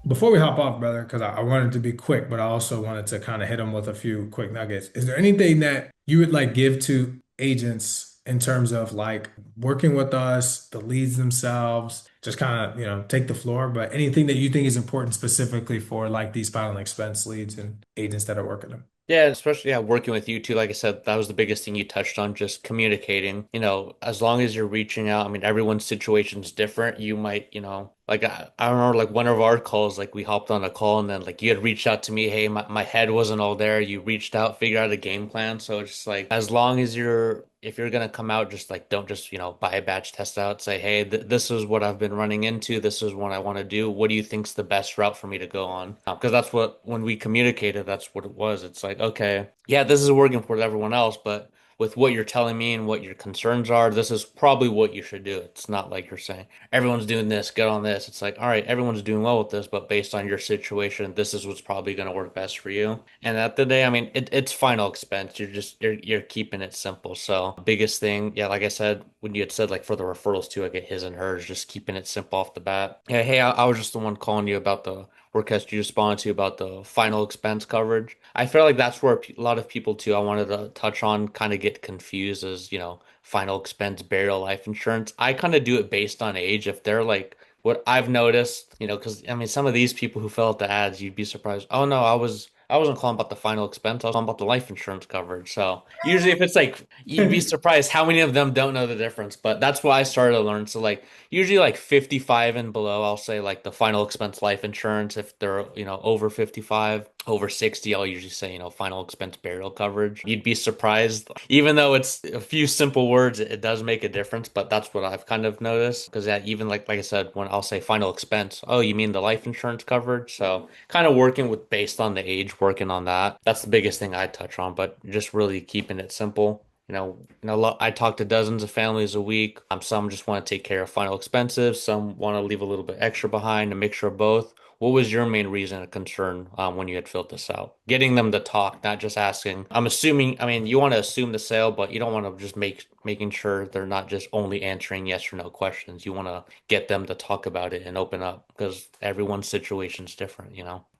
Before we hop off, brother, because I wanted to be quick, but I also wanted to kind of hit them with a few quick nuggets. Is there anything that you would like give to agents in terms of like working with us, the leads themselves, just kind of, take the floor, but anything that you think is important specifically for like these final expense leads and agents that are working them? Yeah, especially yeah, working with you too. Like I said, that was the biggest thing you touched on, just communicating. As long as you're reaching out, I mean, everyone's situation's different. You might, like I remember like one of our calls, like we hopped on a call and then like you had reached out to me, hey, my head wasn't all there. You reached out, figured out a game plan. So it's just like as long as you're if you're gonna come out, just like don't just, buy a batch, test out, say, hey, th this is what I've been running into. This is what I want to do. What do you think's the best route for me to go on? Because that's what when we communicated, that's what it was. It's like, okay, yeah, this is working for everyone else, but with what you're telling me and what your concerns are, this is probably what you should do. It's not like you're saying everyone's doing this, get on this. It's like, all right, everyone's doing well with this, but based on your situation, this is what's probably going to work best for you. And at the day, I mean, it's final expense. You're keeping it simple. So biggest thing, yeah, like I said, when you had said like for the referrals too, I get his and hers, just keeping it simple off the bat. Yeah, hey, I was just the one calling you about the request you responded to about the final expense coverage. I feel like that's where a lot of people too, I wanted to touch on, kind of get confused as, final expense burial life insurance. I kind of do it based on age. If they're like what I've noticed, because I mean, some of these people who fill out the ads, you'd be surprised. Oh no, I wasn't calling about the final expense. I was calling about the life insurance coverage. So usually, if it's like, you'd be surprised how many of them don't know the difference. But that's what I started to learn. So like usually like 55 and below, I'll say like the final expense life insurance. If they're, over 55, over 60, I'll usually say, final expense burial coverage. You'd be surprised. Even though it's a few simple words, it does make a difference. But that's what I've kind of noticed. Because yeah, even like I said, when I'll say final expense, oh, you mean the life insurance coverage? So kind of working with based on the age, working on that. That's the biggest thing I touch on, but just really keeping it simple. I talk to dozens of families a week. Some just want to take care of final expenses. Some want to leave a little bit extra behind, a mixture of both. What was your main reason of concern when you had filled this out? Getting them to talk, not just asking. I'm assuming, I mean, you want to assume the sale, but you don't want to just making sure they're not just only answering yes or no questions. You want to get them to talk about it and open up because everyone's situation's different.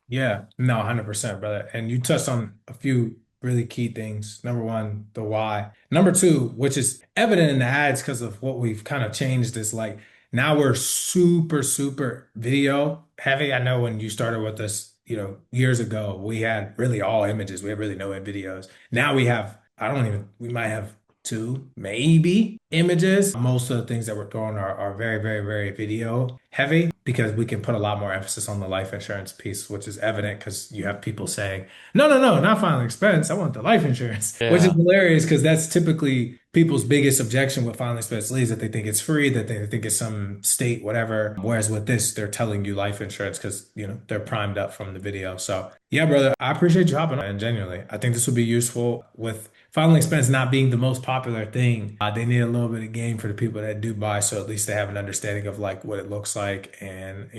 Yeah, no, 100%, brother. And you touched on a few really key things. Number one, the why. Number two, which is evident in the ads because of what we've kind of changed, is like now we're super, super video heavy. I know when you started with us, years ago, we had really all images. We had really no videos. Now we have, I don't even, we might have two, maybe images. Most of the things that we're throwing are very, very, very video heavy because we can put a lot more emphasis on the life insurance piece, which is evident because you have people saying, no, no, no, not final expense. I want the life insurance, which is Yeah. hilarious because that's typically people's biggest objection with final expense leads that they think it's free, that they think it's some state, whatever. Whereas with this, they're telling you life insurance because, they're primed up from the video. So yeah, brother, I appreciate you hopping on. And genuinely, I think this will be useful with final expense not being the most popular thing. They need a little bit of game for the people that do buy, so at least they have an understanding of like what it looks like and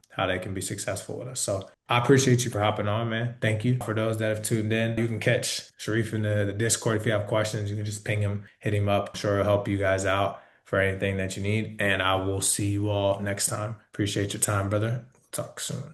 how they can be successful with us. So I appreciate you for hopping on, man. Thank you. For those that have tuned in, you can catch Shareef in the Discord if you have questions. You can just ping him, hit him up. I'm sure it'll help you guys out for anything that you need. And I will see you all next time. Appreciate your time, brother. Talk soon.